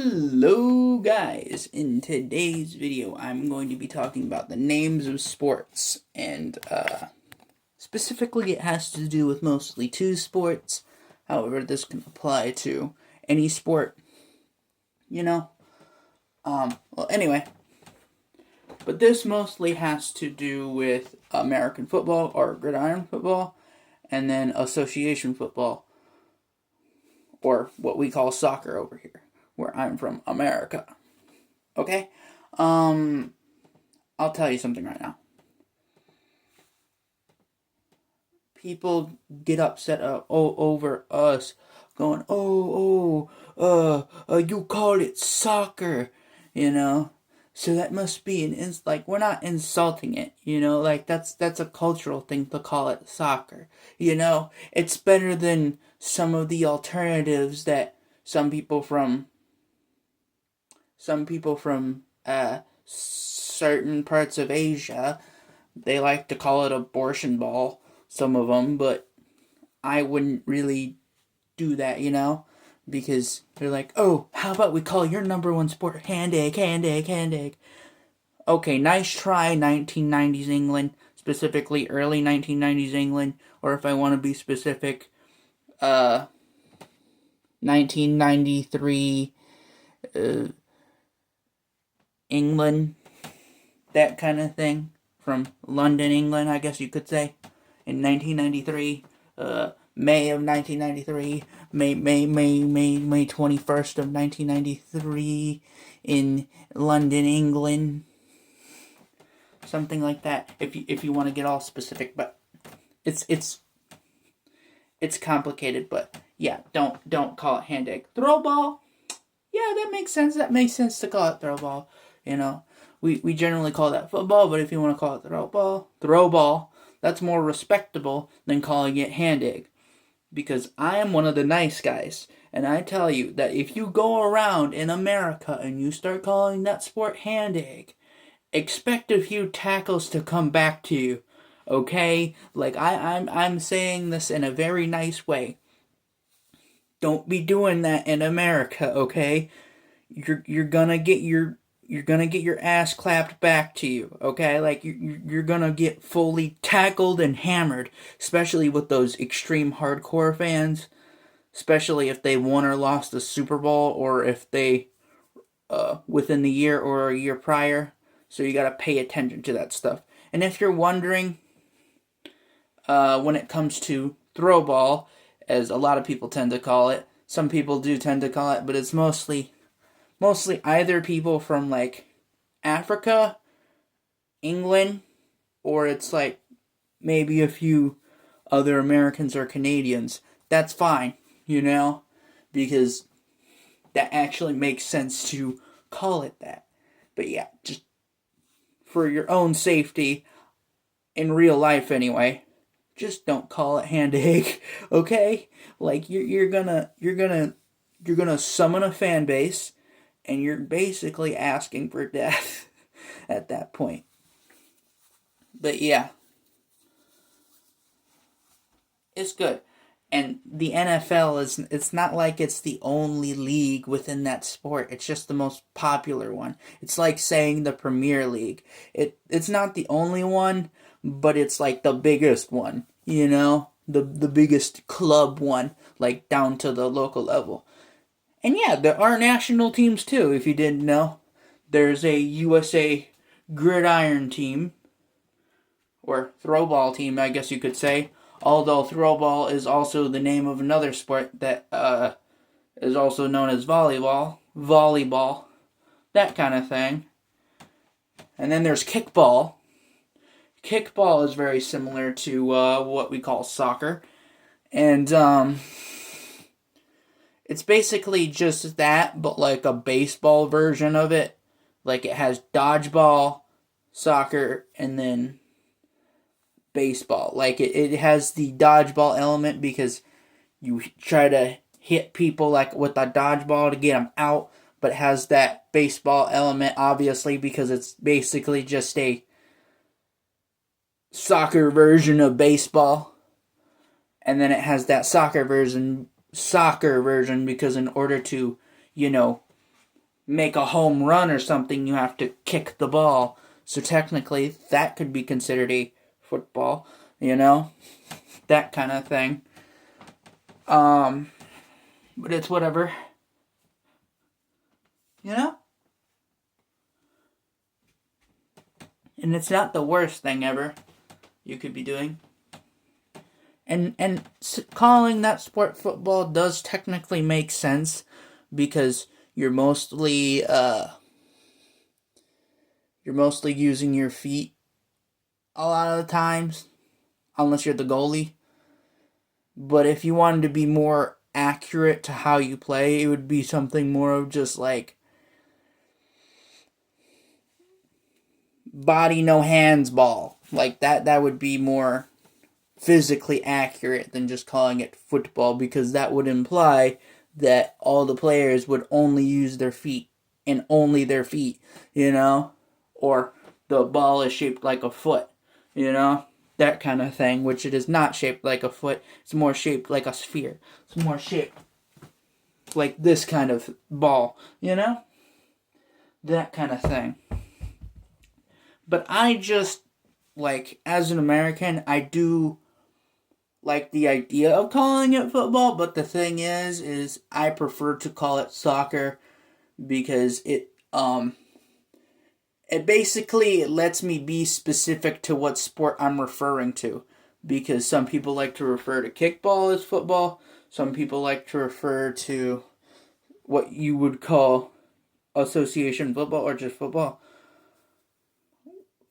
Hello guys, in today's video I'm going to be talking about the names of sports, and specifically it has to do with mostly two sports. However, this can apply to any sport, you know. Well, anyway, but this mostly has to do with American football or gridiron football, and then association football, or what we call soccer over here, where I'm from, America. Okay? I'll tell you something right now. People get upset over us going, you called it soccer, you know? So that must be like, we're not insulting it, you know? Like, that's a cultural thing to call it soccer, you know? It's better than some of the alternatives that some people from certain parts of Asia, they like to call it abortion ball, some of them, but I wouldn't really do that, you know, because they're like, oh, how about we call your number one sport hand egg, hand egg, hand egg. Okay, nice try, 1990s England, specifically early 1990s England, or if I want to be specific, 1993 England, that kind of thing, from London, England, I guess you could say, in 1993, May of 1993, May 21st of 1993, in London, England, something like that, if you want to get all specific, but it's complicated, but yeah, don't call it hand egg. Throw ball, yeah, that makes sense to call it throw ball, you know. We generally call that football, but if you want to call it throw ball, that's more respectable than calling it hand egg. Because I am one of the nice guys, and I tell you that if you go around in America and you start calling that sport hand egg, expect a few tackles to come back to you, okay? Like, I'm saying this in a very nice way. Don't be doing that in America, okay? You're gonna get your ass clapped back to you, okay? Like, you're gonna get fully tackled and hammered, especially with those extreme hardcore fans, especially if they won or lost the Super Bowl, or if they, within the year or a year prior. So you gotta pay attention to that stuff. And if you're wondering, when it comes to throw ball, as a lot of people tend to call it, some people do tend to call it, but it's mostly either people from, like, Africa, England, or it's like maybe a few other Americans or Canadians. That's fine, you know, because that actually makes sense to call it that. But yeah, just for your own safety, in real life anyway, just don't call it hand egg, okay? Like, you're gonna summon a fan base, and you're basically asking for death at that point. But yeah, it's good. And the NFL it's not like it's the only league within that sport. It's just the most popular one. It's like saying the Premier League. It's not the only one, but it's like the biggest one, you know? The biggest club one, like down to the local level. And yeah, there are national teams too, if you didn't know. There's a USA gridiron team, or throwball team, I guess you could say. Although throwball is also the name of another sport that is also known as volleyball, that kind of thing. And then there's kickball. Kickball is very similar to what we call soccer. And it's basically just that, but like a baseball version of it. Like, it has dodgeball, soccer, and then baseball. Like, it has the dodgeball element because you try to hit people, like, with a dodgeball to get them out, but it has that baseball element, obviously, because it's basically just a soccer version of baseball. And then it has that soccer version because in order to, you know, make a home run or something, you have to kick the ball. So technically, that could be considered a football, you know? That kind of thing. But it's whatever. You know? And it's not the worst thing ever you could be doing. And calling that sport football does technically make sense because you're mostly using your feet a lot of the times, unless you're the goalie. But if you wanted to be more accurate to how you play, it would be something more of just like body no hands ball. Like that would be more physically accurate than just calling it football, because that would imply that all the players would only use their feet and only their feet, you know? Or the ball is shaped like a foot, you know? That kind of thing, which it is not shaped like a foot. It's more shaped like a sphere. It's more shaped like this kind of ball, you know? That kind of thing. But I just, like, as an American, I do like the idea of calling it football, but the thing is I prefer to call it soccer because it basically lets me be specific to what sport I'm referring to, because some people like to refer to kickball as football, some people like to refer to what you would call association football or just football.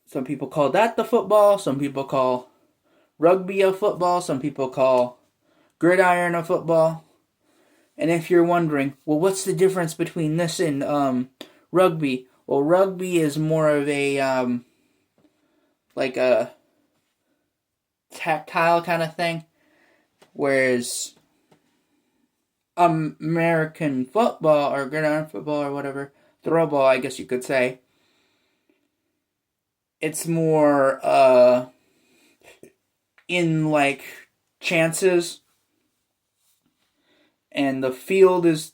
Some people call that the football, some people call rugby a football, some people call gridiron a football. And if you're wondering, well, what's the difference between this and rugby? Well, rugby is more of a like a tactile kind of thing, whereas American football or gridiron football or whatever, throwball, I guess you could say, it's more in like chances, and the field is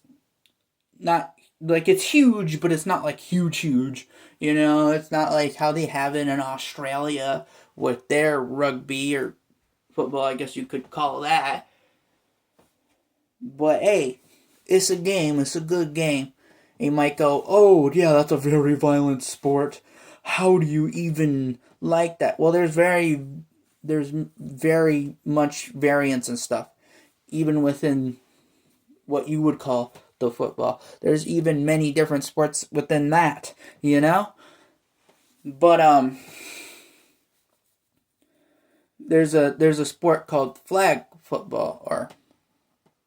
not like, it's huge, but it's not like huge, you know? It's not like how they have it in Australia with their rugby or football, I guess you could call that. But hey, it's a game, it's a good game. And you might go, oh yeah, that's a very violent sport. How do you even like that? Well, there's very much variance and stuff, even within what you would call the football. There's even many different sports within that, you know? But there's a sport called flag football, or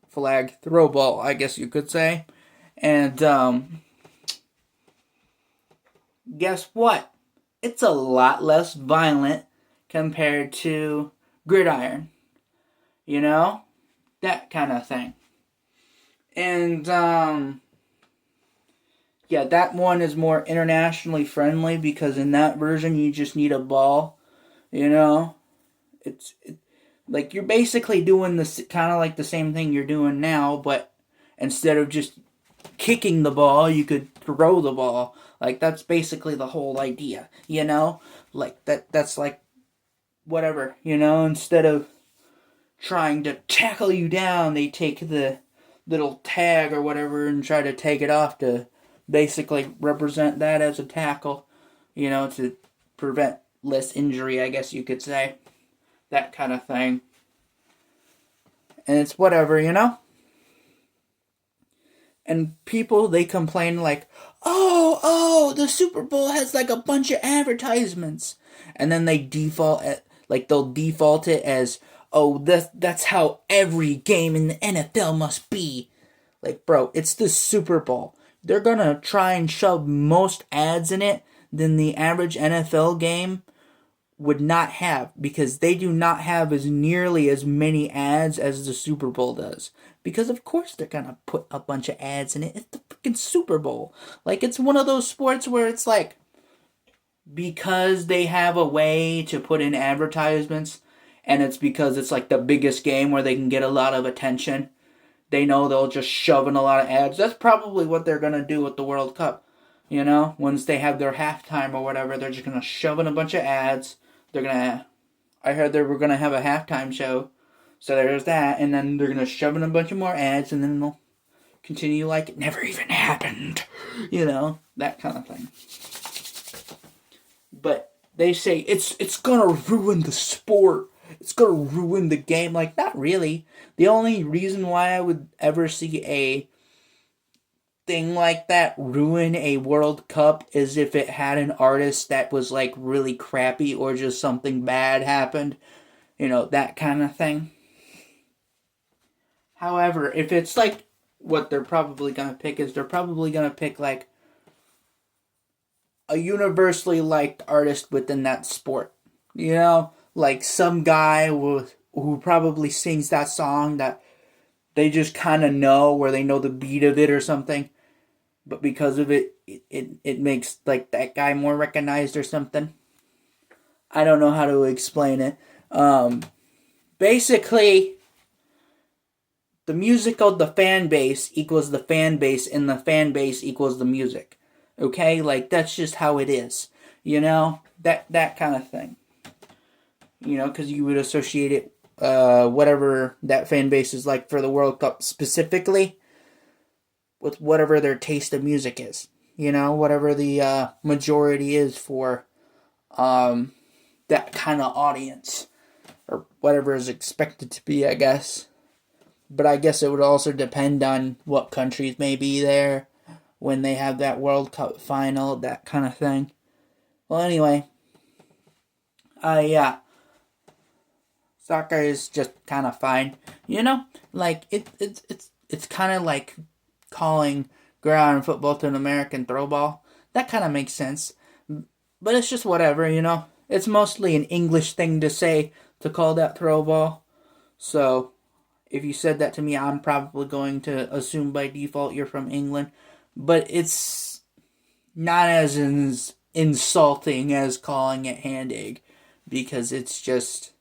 flag throwball, I guess you could say. And guess what? It's a lot less violent compared to gridiron. You know? That kind of thing. And yeah, that one is more internationally friendly because in that version you just need a ball, you know? Like you're basically doing this kind of like the same thing you're doing now, but instead of just kicking the ball, you could throw the ball. Like that's basically the whole idea, you know? Like that's like whatever, you know, instead of trying to tackle you down, they take the little tag or whatever and try to take it off to basically represent that as a tackle, you know, to prevent less injury, I guess you could say. That kind of thing. And it's whatever, you know? And people, they complain like, oh, the Super Bowl has like a bunch of advertisements. And then they they'll default it as, oh, that's how every game in the NFL must be. Like, bro, it's the Super Bowl. They're gonna try and shove most ads in it than the average NFL game would not have, because they do not have as nearly as many ads as the Super Bowl does. Because of course they're gonna put a bunch of ads in it. It's the freaking Super Bowl. Like, it's one of those sports where it's like, because they have a way to put in advertisements, and it's because it's like the biggest game where they can get a lot of attention, they know they'll just shove in a lot of ads. That's probably what they're going to do with the World Cup. You know, once they have their halftime or whatever, they're just going to shove in a bunch of ads. They're going to, I heard they were going to have a halftime show. So there's that. And then they're going to shove in a bunch of more ads. And then they'll continue like it never even happened. You know, that kind of thing. But they say it's going to ruin the sport. It's going to ruin the game. Like, not really. The only reason why I would ever see a thing like that ruin a World Cup is if it had an artist that was like really crappy or just something bad happened. You know, that kind of thing. However, if it's like what they're probably going to pick is they're probably going to pick like a universally liked artist within that sport. You know, like some guy who probably sings that song that they just kind of know, where they know the beat of it or something. But because of it, it makes like that guy more recognized or something. I don't know how to explain it. Basically, the music of the fan base equals the fan base, and the fan base equals the music. Okay? Like, that's just how it is. You know? That kind of thing. You know, because you would associate it, whatever that fan base is like for the World Cup specifically, with whatever their taste of music is. You know, whatever the majority is for that kind of audience. Or whatever is expected to be, I guess. But I guess it would also depend on what countries may be there when they have that World Cup final, that kind of thing. Well, anyway. Yeah. Soccer is just kind of fine. You know? Like, it's kind of like calling ground football to an American throw ball. That kind of makes sense. But it's just whatever, you know? It's mostly an English thing to say, to call that throw ball. So, if you said that to me, I'm probably going to assume by default you're from England. But it's not as insulting as calling it hand egg. Because it's just...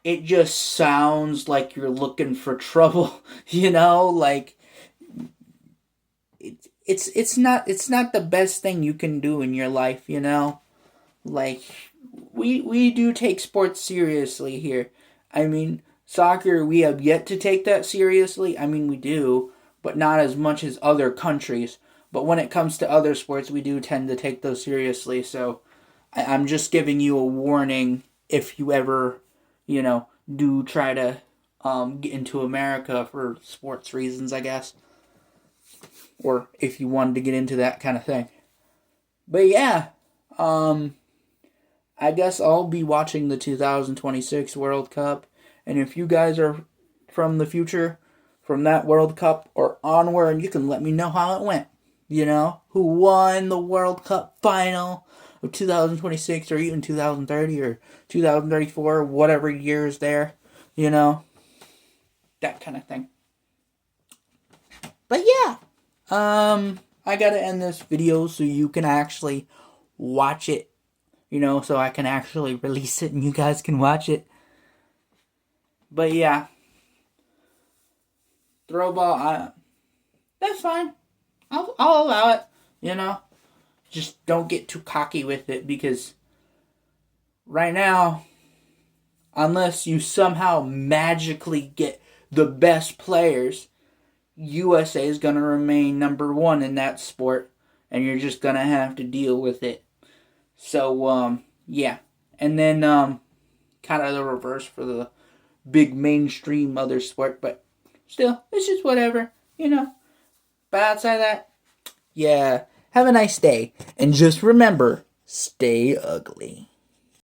it just sounds like you're looking for trouble, you know, like it's not the best thing you can do in your life, you know, like we do take sports seriously here. I mean, soccer, we have yet to take that seriously. I mean, we do, but not as much as other countries. But when it comes to other sports, we do tend to take those seriously. So I'm just giving you a warning if you ever, you know, do try to get into America for sports reasons, I guess. Or if you wanted to get into that kind of thing. But yeah, I guess I'll be watching the 2026 World Cup. And if you guys are from the future, from that World Cup or onward, you can let me know how it went. You know, who won the World Cup final of 2026 or even 2030 or 2034, whatever years there, you know, that kind of thing. But yeah, I gotta end this video so you can actually watch it, you know, so I can actually release it and you guys can watch it. But yeah, throw ball, that's fine. I'll allow it, you know. Just don't get too cocky with it, because right now, unless you somehow magically get the best players, USA is going to remain number one in that sport, and you're just going to have to deal with it. So, yeah. And then, kind of the reverse for the big mainstream other sport, but still, it's just whatever, you know. But outside that, yeah, have a nice day. And just remember, stay ugly.